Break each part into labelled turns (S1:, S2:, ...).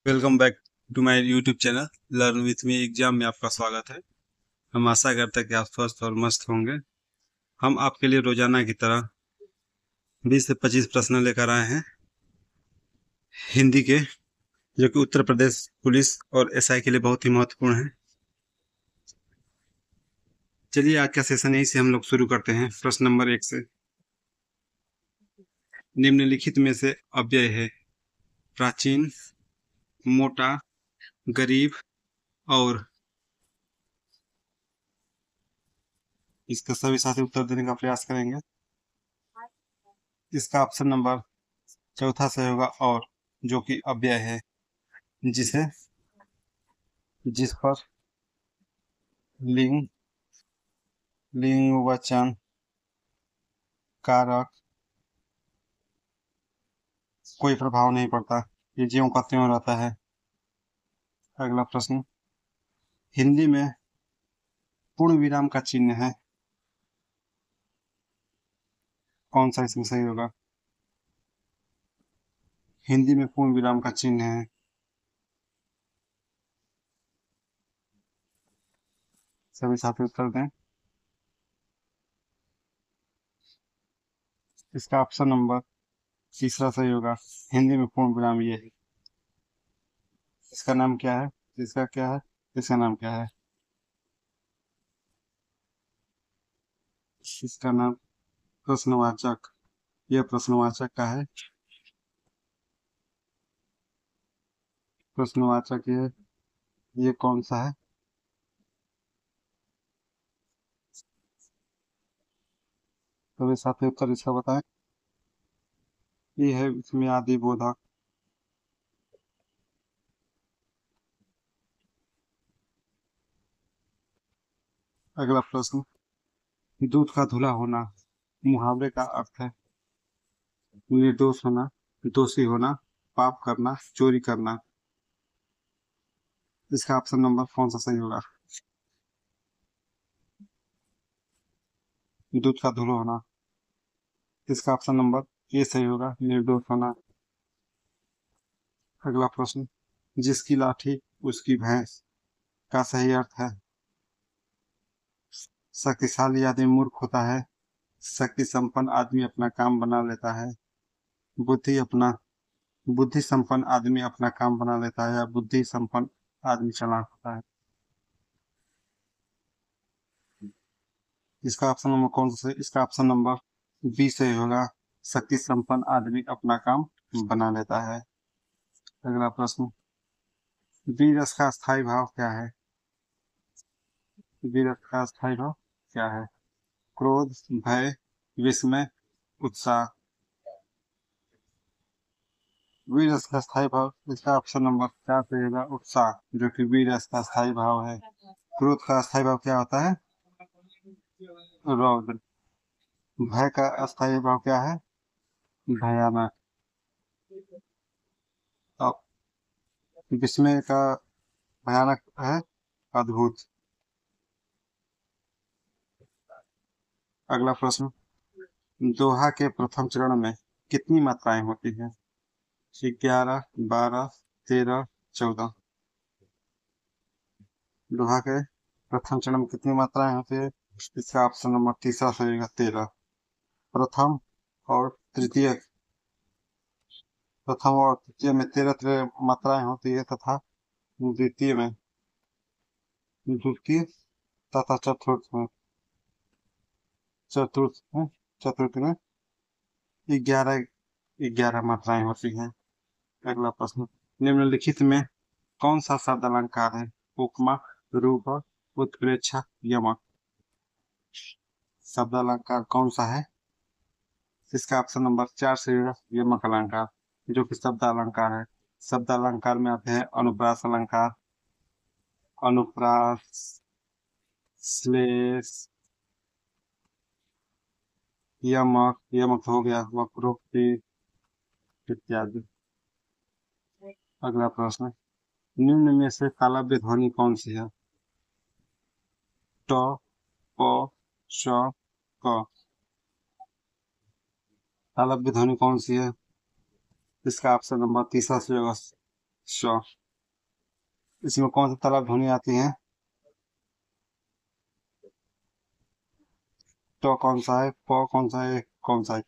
S1: Welcome back to my YouTube channel learn with me exam में आपका स्वागत है। हम आशा करते हैं कि आप स्वस्थ और मस्त होंगे। हम आपके लिए रोजाना की तरह 20 से 25 प्रश्न लेकर आए हैं हिंदी के, जो कि उत्तर प्रदेश पुलिस और एसआई के लिए बहुत ही महत्वपूर्ण है। चलिए आज का सेशन यहीं से हम लोग शुरू करते हैं। प्रश्न नंबर 1 से, निम्नलिखित में से अव्यय है प्राचीन, मोटा, गरीब और। इसका सभी साथी उत्तर देने का प्रयास करेंगे। इसका ऑप्शन नंबर चौथा सही होगा और, जो कि अव्यय है, जिस पर लिंग, वचन, कारक कोई प्रभाव नहीं पड़ता, ये ज्यों का त्यों रहता है। अगला प्रश्न, हिंदी में पूर्ण विराम का चिन्ह है, कौन सा इसमें सही होगा? हिंदी में पूर्ण विराम का चिन्ह है, सभी साथी उत्तर दें। इसका ऑप्शन नंबर तीसरा सही होगा, हिंदी में पूर्ण विराम ये है। इसका नाम क्या है? इसका क्या है? इसका नाम क्या है? इसका नाम प्रश्नवाचक, यह प्रश्नवाचक का है। प्रश्नवाचक ये कौन सा है? सभी साथी उत्तर इसका बताएं। ये है इसमें आदि बोधक। अगला प्रश्न, दूध का धुला होना मुहावरे का अर्थ है निर्दोष होना, दोषी होना, पाप करना, चोरी करना। इसका ऑप्शन नंबर कौन सा सही होगा? दूध का धुला होना, इसका ऑप्शन नंबर ए सही होगा, निर्दोष होना। अगला प्रश्न, जिसकी लाठी उसकी भैंस का सही अर्थ है शक्तिशाली आदमी मूर्ख होता है, शक्ति संपन्न आदमी अपना काम बना लेता है, बुद्धि अपना बुद्धि संपन्न आदमी अपना काम बना लेता है, या बुद्धि संपन्न आदमी चालाक होता है। इसका ऑप्शन नंबर कौन सा? इसका ऑप्शन नंबर बी सही होगा, शक्ति संपन्न आदमी अपना काम बना लेता है। अगला प्रश्न, वीर रस का स्थायी भाव क्या है? वीर रस का स्थायी भाव क्या है? क्रोध, भय, विस्मय, उत्साह। वीर रस का स्थायी भाव, इसका ऑप्शन नंबर 4 सही होगा, उत्साह, जो कि वीर रस का स्थायी भाव है। क्रोध का स्थायी भाव क्या होता है? रौद्र। भय का अस्थायी भाव क्या है? भयानक। और विस्मय का भयानक है अद्भुत। अगला प्रश्न, दोहा के प्रथम चरण में कितनी मात्राएं होती हैं? 11, 12, 13, 14। दोहा के प्रथम चरण में कितनी मात्राएं होती है? इसका ऑप्शन नंबर तीसरा सही होगा, 13। प्रथम और तृतीय प्रथम और तृतीय में 13 मात्राएं होती है, तथा द्वितीय में, द्वितीय तथा चतुर्थ में चतुर्थ में 11 11 मात्राएं होती हैं। अगला प्रश्न, निम्नलिखित में कौन सा शब्द अलंकार है? उपमा, रूप, उत्प्रेक्षा, यमक। शब्द अलंकार कौन सा है? इसका ऑप्शन नंबर 4 से यमक अलंकार, जो कि शब्द अलंकार है। शब्द अलंकार में आते हैं अनुप्रास अलंकार, अनुप्रास, श्लेष, यमक, यमक हो गया, वक्रोक्ति इत्यादि। अगला प्रश्न, निम्न में से तालव्य ध्वनि कौन सी है? ट, प, श, क। तालव्य ध्वनि कौन सी है? इसका ऑप्शन नंबर तीसरा से होगा, स्व। इसमें कौन सा तालाब ध्वनि आती है? तो कौन सा है, प कौन सा है, कौन सा है?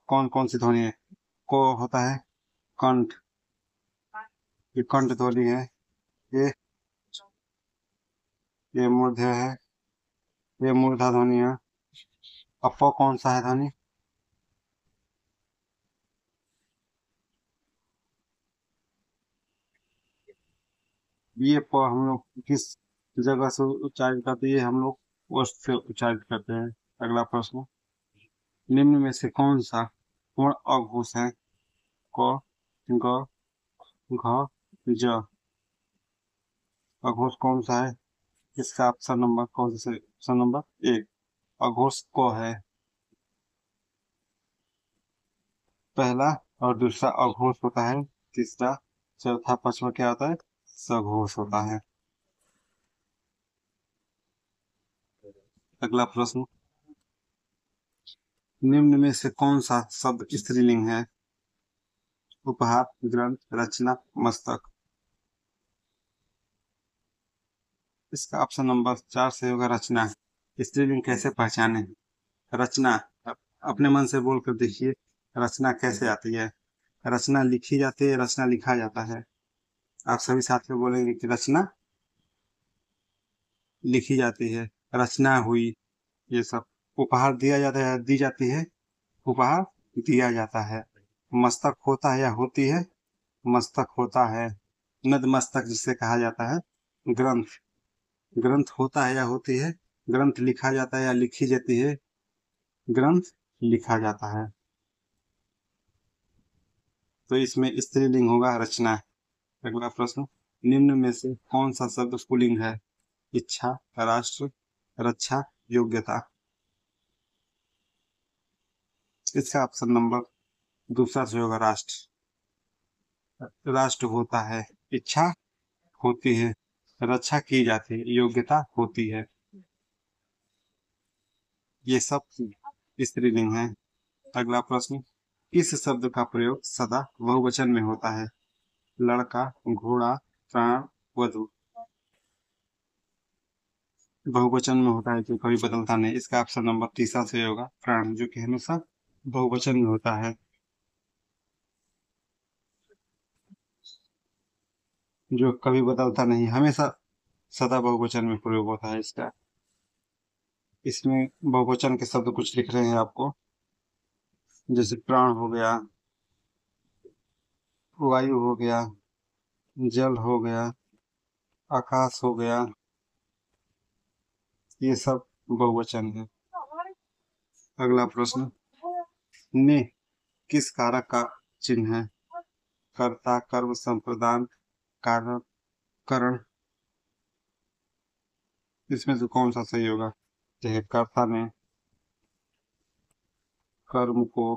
S1: कौन कौन सी ध्वनि है? को होता है कंठ, ये कंठ ध्वनि है। ये ये मूर्धन्य है, ये मूर्धा ध्वनि है। अब प कौन सा है ध्वनि? ये प हम लोग किस जगह से उच्चारित करते हैं? ये हम लोग ओष्ठ से उच्चारित करते हैं। अगला प्रश्न, निम्न में से कौन सा पूर्ण अघोष है? क, ग, घ, ज। अघोष कौन सा है? इसका ऑप्शन नंबर कौन सा? ऑप्शन नंबर एक अघोष को है। पहला और दूसरा अघोष होता है, तीसरा चौथा पांचवा क्या होता है? सघोष होता है। अगला प्रश्न, निम्न में से कौन सा शब्द स्त्रीलिंग है? उपहार, ग्रंथ, रचना, मस्तक। इसका ऑप्शन नंबर चार से होगा रचना। स्त्रीलिंग कैसे पहचाने? रचना, अपने मन से बोल कर देखिए, रचना कैसे आती है? रचना लिखी जाती है, रचना लिखा जाता है। आप सभी साथियों बोलेंगे कि रचना लिखी जाती है, रचना हुई, ये सब। उपहार दिया जाता है, दी जाती है, उपहार दिया जाता है। मस्तक होता है या होती है? मस्तक होता है। नद मस्तक जिसे कहा जाता है। ग्रंथ, ग्रंथ होता है या होती है? ग्रंथ लिखा जाता है या लिखी जाती है? ग्रंथ लिखा जाता है। तो इसमें स्त्रीलिंग होगा रचना। अगला प्रश्न, निम्न में से कौन सा शब्द पुल्लिंग है? इच्छा, राष्ट्र, रक्षा, योग्यता। इसका ऑप्शन नंबर दूसरा से होगा राष्ट्र। राष्ट्र होता है, इच्छा होती है, रक्षा की जाती है, योग्यता होती है। ये सब स्त्रीलिंग है। अगला प्रश्न, किस शब्द का प्रयोग सदा बहुवचन में होता है? लड़का, घोड़ा, प्राण, वधु। बहुवचन में होता है, जो कभी बदलता नहीं। इसका ऑप्शन नंबर तीसरा से होगा प्राण, जो कि हमेशा बहुवचन में होता है, जो कभी बदलता नहीं, हमेशा सदा बहुवचन में प्रयोग होता है इसका। इसमें बहुवचन के शब्द कुछ लिख रहे हैं आपको, जैसे प्राण हो गया, वायु हो गया, जल हो गया, आकाश हो गया, ये सब बहुवचन है। अगला प्रश्न, ने किस कारक का चिन्ह है? कर्ता, कर्म, संप्रदान, कारण, करण। इसमें से कौन सा सही होगा? जैसे कर्ता ने कर्म को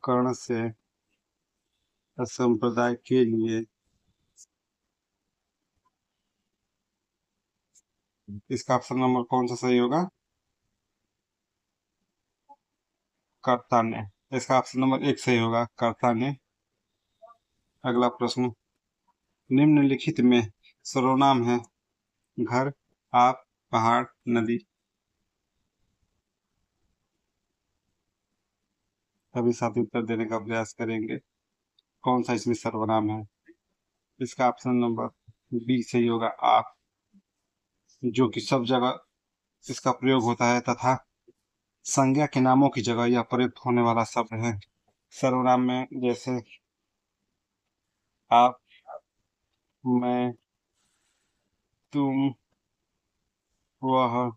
S1: कर्ण से संप्रदाय के लिए, इसका ऑप्शन नंबर कौन सा सही होगा? कर्ता ने। इसका ऑप्शन नंबर एक सही होगा, कर्ता ने। अगला प्रश्न, निम्नलिखित में सर्वनाम है? घर, आप, पहाड़, नदी। सभी साथी उत्तर देने का प्रयास करेंगे, कौन सा इसमें सर्वनाम है? इसका ऑप्शन नंबर बी सही होगा, आप, जो कि सब जगह इसका प्रयोग होता है तथा संज्ञा के नामों की जगह यह प्रयुक्त होने वाला शब्द है। सर्वनाम में जैसे आप, मैं, तुम, वह,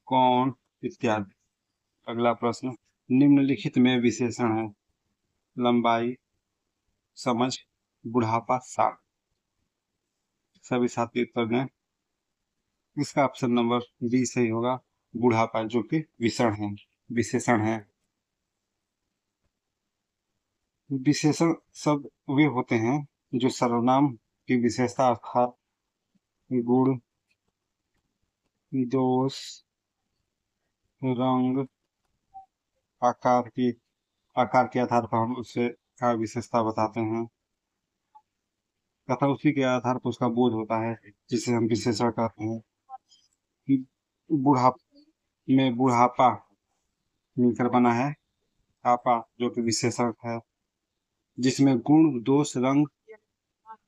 S1: कौन इत्यादि। अगला प्रश्न, निम्नलिखित में विशेषण है? लंबाई, समझ, बुढ़ापा, साख। सभी साथी उत्तर दें। इसका ऑप्शन नंबर बी सही होगा, बुढ़ापा, जो कि विशेषण है, विशेषण है। विशेषण शब्द वे होते हैं जो सर्वनाम की विशेषता अर्थात गुण, दोष, रंग, आकार की, आकार के आधार पर हम उससे का विशेषता बताते हैं। तथा उसी के आधार पर उसका बोध होता है, जिसे हम विशेषण कहते हैं। कि बुढ़ापा मिलकर बना है आपा, जो कि विशेषण है, जिसमें गुण, दोष, रंग,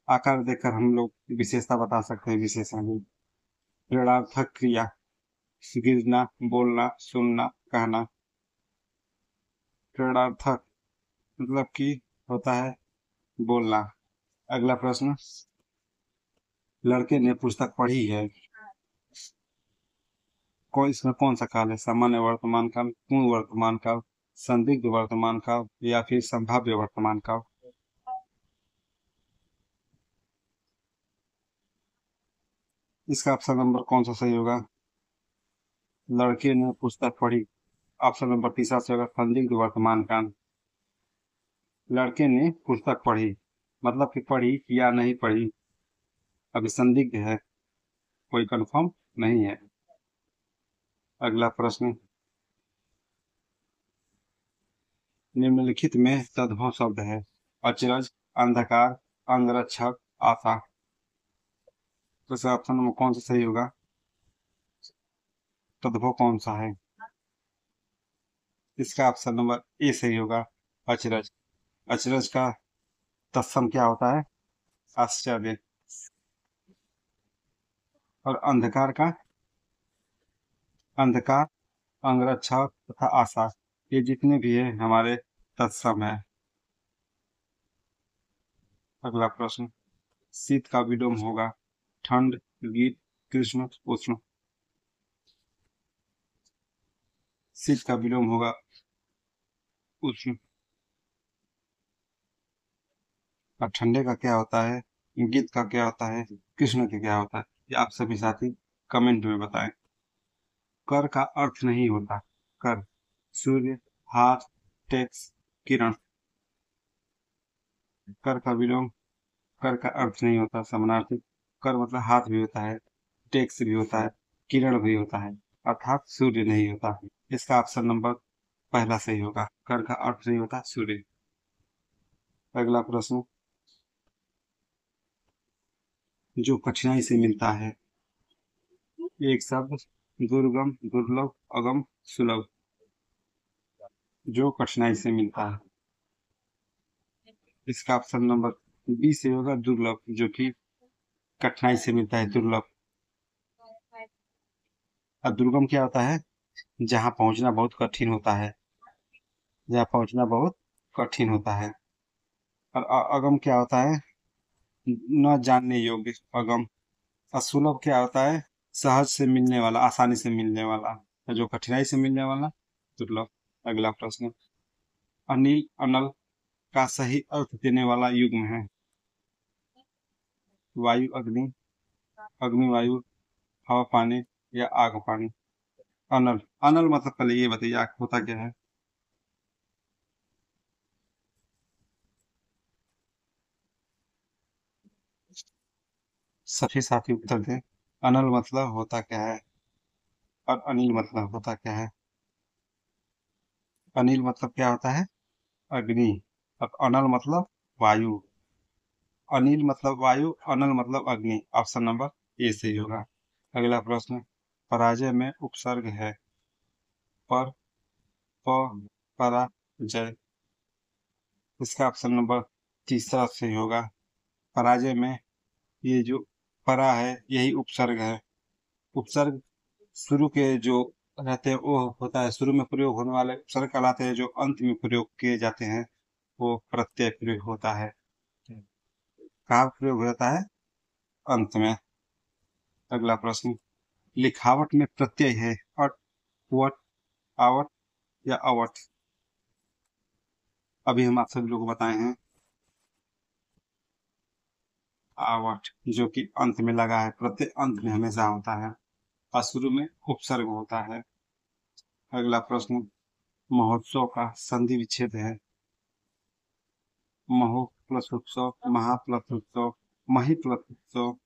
S1: आकार देखकर हम लोग विशेषता बता सकते हैं विशेषण में। प्रेरणार्थक क्रिया, गिरना, बोलना, सुनना, कहना। प्रेरणार्थक मतलब कि होता है बोलना। अगला प्रश्न, लड़के ने पुस्तक पढ़ी है, इसमें कौन सा काल है? सामान्य वर्तमान काल, पूर्ण वर्तमान काल, संदिग्ध वर्तमान काल या फिर संभाव्य वर्तमान काल? इसका ऑप्शन नंबर कौन सा सही होगा? लड़के ने पुस्तक पढ़ी। ऑप्शन नंबर तीसरा से होगा संदिग्ध वर्तमान काल। लड़के ने पुस्तक पढ़ी मतलब कि पढ़ी या नहीं पढ़ी, अभी संदिग्ध है, कोई कंफर्म नहीं है। अगला प्रश्न, निम्नलिखित में तद्भव शब्द है, अचरज, अंधकार, अंगरक्षक, आशा। तो इसका ऑप्शन नंबर कौन सा सही होगा? तद्भव कौन सा है? इसका ऑप्शन नंबर ए सही होगा, अचरज। अचरज का तत्सम क्या होता है? आश्चर्य। और अंधकार का? अंधकार, अंगरक्षक तथा आशा, ये जितने भी है हमारे तत्सम है। अगला प्रश्न, शीत का विलोम होगा ठंड, गीत, कृष्ण, उष्ण। शीत का विलोम होगा उष्ण। और ठंडे का क्या होता है? गीत का क्या होता है? कृष्ण का क्या होता है? ये आप सभी साथी कमेंट में बताएं। कर का अर्थ नहीं होता। कर, सूर्य, हाथ, टेक्स, किरण। कर का विलोम, कर का अर्थ नहीं होता समानार्थी। कर मतलब हाथ भी होता है, टेक्स भी होता है, किरण भी होता है, अर्थात सूर्य नहीं होता। इसका ऑप्शन नंबर पहला सही होगा, कर का अर्थ नहीं होता सूर्य। अगला प्रश्न, जो कठिनाई से मिलता है, एक शब्द, दुर्गम, दुर्लभ, अगम, सुलभ। जो कठिनाई से मिलता है, इसका ऑप्शन नंबर बी से होगा, दुर्लभ, जो कि कठिनाई से मिलता है, दुर्लभ। और दुर्गम क्या होता है? जहाँ पहुंचना बहुत कठिन होता है, जहाँ पहुंचना बहुत कठिन होता है। और अगम क्या होता है? न जानने योग्य, अगम। असुलभ क्या होता है? सहज से मिलने वाला, आसानी से मिलने वाला। जो कठिनाई से मिलने वाला, दुर्लभ। अगला प्रश्न, अनिल, अनल का सही अर्थ देने वाला युग्म है, वायु, अग्नि, अग्नि वायु, हवा पानी या आग पानी। अनल, अनल मतलब पहले ये बताइए आग होता क्या है? सभी साथी उत्तर दें। अनल मतलब होता क्या है और अनिल मतलब होता क्या है? अनिल मतलब क्या होता है? अग्नि। और अनल मतलब वायु। अनिल मतलब वायु, अनल मतलब अग्नि। ऑप्शन नंबर ए सही होगा। अगला प्रश्न, पराजय में उपसर्ग है, पर, प, परा, जय। इसका ऑप्शन नंबर तीसरा सही होगा। पराजय में ये जो परा है, यही उपसर्ग है। उपसर्ग शुरू के जो रहते हैं वो होता है, शुरू में प्रयोग होने वाले उपसर्ग कहलाते हैं, जो अंत में प्रयोग किए जाते हैं वो प्रत्यय प्रयोग होता है। कहाँ प्रयोग होता है? अंत में। अगला प्रश्न, लिखावट में प्रत्यय है, अट, वट, आवट या अवट। अभी हम आप सभी लोग को बताए हैं आवट, जो कि अंत में लगा है, प्रत्यय अंत में हमेशा होता है और शुरू में उपसर्ग होता है। अगला प्रश्न, महोत्सव का संधि विच्छेद है, महो प्लस उत्सव, महा प्लस उत्सव, मही प्लस उत्सव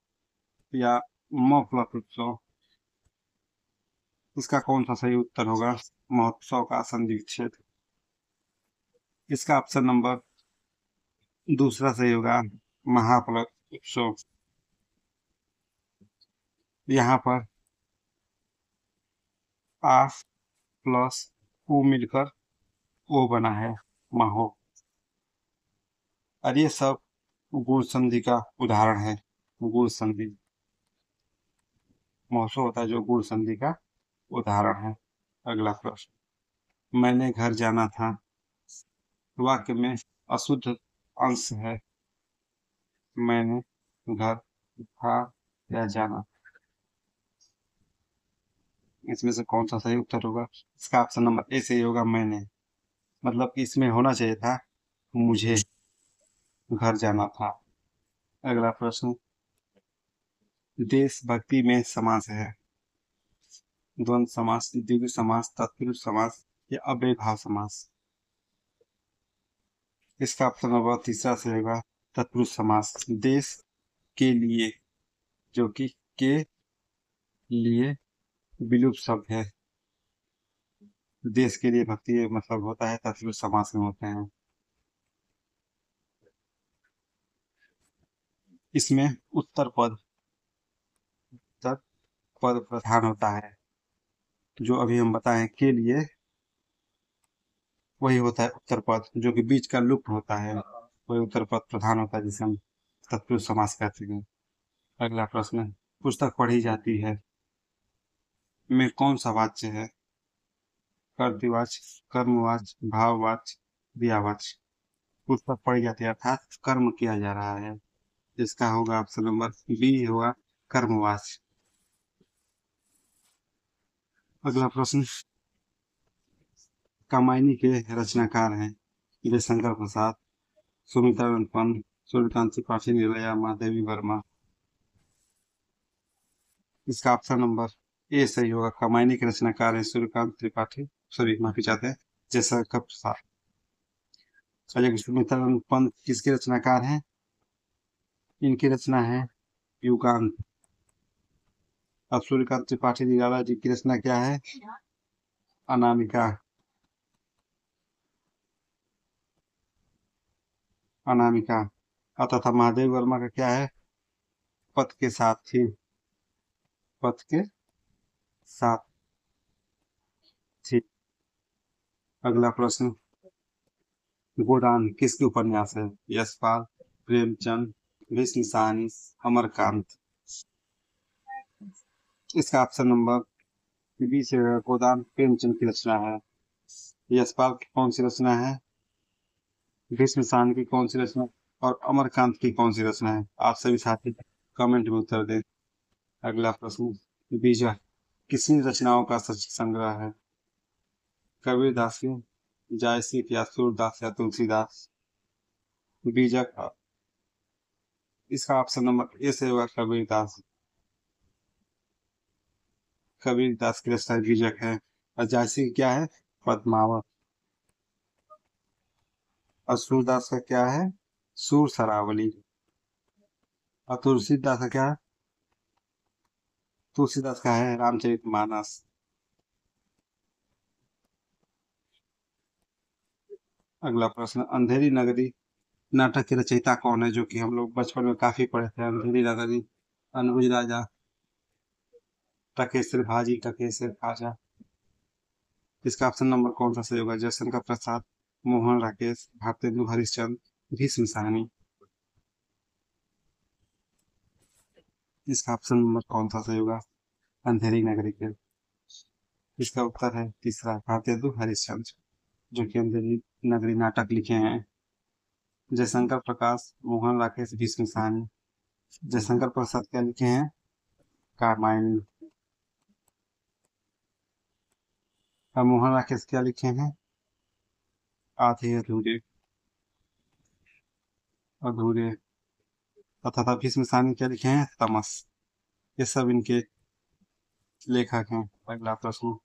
S1: या म प्लस उत्सव। इसका कौन सा सही उत्तर होगा? महोत्सव का संधि विच्छेद। इसका ऑप्शन नंबर दूसरा सही होगा, महा प्लस सो यहाँ पर आ प्लस उ मिलकर ओ बना है महो। और ये सब गुण संधि का उदाहरण है। गुण संधि महोत्सव होता है जो गुण संधि का उदाहरण है। अगला प्रश्न, मैंने घर जाना था। वाक्य में अशुद्ध अंश है। मैंने घर था या जाना, इसमें से कौन सा सही उत्तर होगा? इसका ऑप्शन नंबर ए सही होगा, मैंने। मतलब कि इसमें होना चाहिए था मुझे घर जाना था। अगला प्रश्न, देशभक्ति में समास है। द्वंद्व समास, द्विगु समास, तत्पुरुष समास या अव्ययीभाव समास? इसका ऑप्शन नंबर तीसरा से होगा तत्पुरुष समास। देश के लिए, जो कि के लिए विलुप्त शब्द है। देश के लिए भक्ति मतलब होता है, तत्पुरुष समास में होते हैं। इसमें उत्तर पद प्रधान होता है। जो अभी हम बताएं के लिए, वही होता है उत्तर पद, जो कि बीच का लुप्त होता है, वही उत्तर पद प्रधान होता है, जिसे हम तत्पुरुष समास कहते हैं। अगला प्रश्न, पुस्तक पढ़ी जाती है में कौन सा वाच्य है? कर्तृवाच्य, कर्मवाच्य, भाववाच्य, क्रियावाच्य? पुस्तक पढ़ी जाती है अर्थात कर्म किया जा रहा है, इसका होगा ऑप्शन नंबर बी होगा कर्मवाच्य। अगला प्रश्न, कामायनी के रचनाकार हैं जयशंकर प्रसाद, सुमित्रानंद पंत, सूर्यकांत त्रिपाठी, निर्मला, महादेवी वर्मा? इसका ऑप्शन नंबर ए सही होगा। कामायनी के रचनाकार है सूर्यकांत त्रिपाठी, सॉरी माफी चाहते हैं, जयशंकर प्रसाद। चलिए, सुमित्रानंद पंत किसके रचनाकार हैं? इनकी रचना है युगांत। अब सूर्यकांत त्रिपाठी निराला जी की रचना क्या है? अनामिका। अनामिका। तथा महादेव वर्मा का क्या है? पथ के साथ थी, पथ के साथ थी। अगला प्रश्न, गोदान किसके उपन्यास है? यशपाल, प्रेमचंद, भीष्म साहनी, अमरकांत? इसका ऑप्शन नंबर बी से गोदान प्रेमचंद की रचना है। यशपाल की कौन सी रचना है? भीष्म साहनी की कौन सी रचना, और अमरकांत की कौन सी रचना है? आप सभी साथी कमेंट में उत्तर दें। अगला प्रश्न, बीजा किसकी रचनाओं का संग्रह है? कबीरदास की, जायसी या सूरदास या तुलसीदास? बीजक, इसका ऑप्शन नंबर ए से होगा कबीरदास। कबीरदास की रचना बीजक है। और जायसी की क्या है? पद्मावत। और सूरदास का क्या है? सूर सरावली। और तुलसीदास का क्या है? तुलसीदास का है रामचरितमानस। अगला प्रश्न, अंधेरी नगरी नाटक के रचयिता कौन है? जो कि हम लोग बचपन में काफी पढ़े थे। अंधेरी नगरी, अनबुझ राजा, टकेसर भाजी, टकेसर खाजा? इसका ऑप्शन नंबर कौन सा सही होगा? जयशंकर प्रसाद, मोहन राकेश, भारतेंदु हरिश्चंद्र, भीष्म साहनी? इसका ऑप्शन नंबर कौन सा सही होगा? अंधेरी नगरी के। इसका उत्तर है तीसरा, भारतेंदु हरिश्चंद्र, जो कि अंधेरी नगरी नाटक लिखे हैं। जयशंकर प्रकाश, मोहन राकेश, भीष्म साहनी? जयशंकर प्रसाद क्या लिखे हैं? रामायण। और मोहन राकेश क्या लिखे हैं? आधे अधूरे, अधूरे। तथा भीष्म साहनी क्या लिखे हैं? तमस। ये सब इनके लेखक हैं। अगला प्रश्न,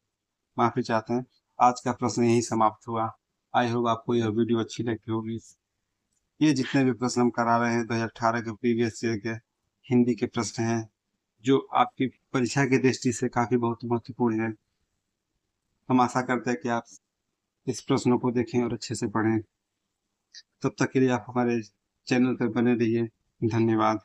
S1: माफी चाहते हैं, आज का प्रश्न यही समाप्त हुआ। आई होप आपको यह वीडियो अच्छी लगी होगी। ये जितने भी प्रश्न हम करा रहे हैं 2018 के प्रीवियस ईयर के हिंदी के प्रश्न हैं, जो आपकी परीक्षा की दृष्टि से काफी बहुत महत्वपूर्ण है। हम आशा करते हैं कि आप इस प्रश्नों को देखें और अच्छे से पढ़ें। तब तक के लिए आप हमारे चैनल पर बने रहिए। धन्यवाद।